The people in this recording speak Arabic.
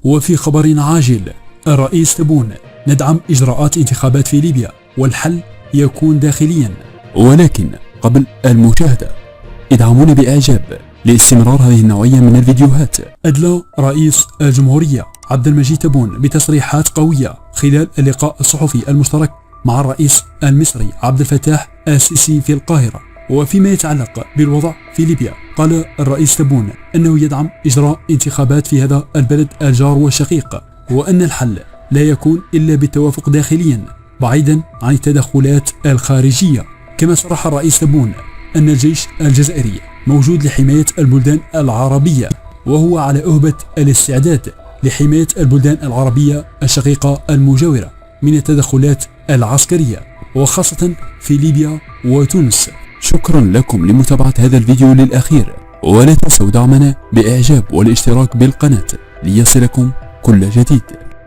وفي خبر عاجل، الرئيس تبون: ندعم إجراءات انتخابات في ليبيا والحل يكون داخليا. ولكن قبل المشاهدة ادعمونا بإعجاب لاستمرار هذه النوعية من الفيديوهات. أدلى رئيس الجمهورية عبد المجيد تبون بتصريحات قوية خلال اللقاء الصحفي المشترك مع الرئيس المصري عبد الفتاح السيسي في القاهرة. وفيما يتعلق بالوضع في ليبيا، قال الرئيس تبون أنه يدعم إجراء انتخابات في هذا البلد الجار والشقيق، وأن الحل لا يكون إلا بالتوافق داخليا بعيدا عن التدخلات الخارجية. كما صرح الرئيس تبون أن الجيش الجزائري موجود لحماية البلدان العربية، وهو على أهبة الاستعداد لحماية البلدان العربية الشقيقة المجاورة من التدخلات العسكرية، وخاصة في ليبيا وتونس. شكرا لكم لمتابعة هذا الفيديو للأخير، ولا تنسوا دعمنا بإعجاب والاشتراك بالقناة ليصلكم كل جديد.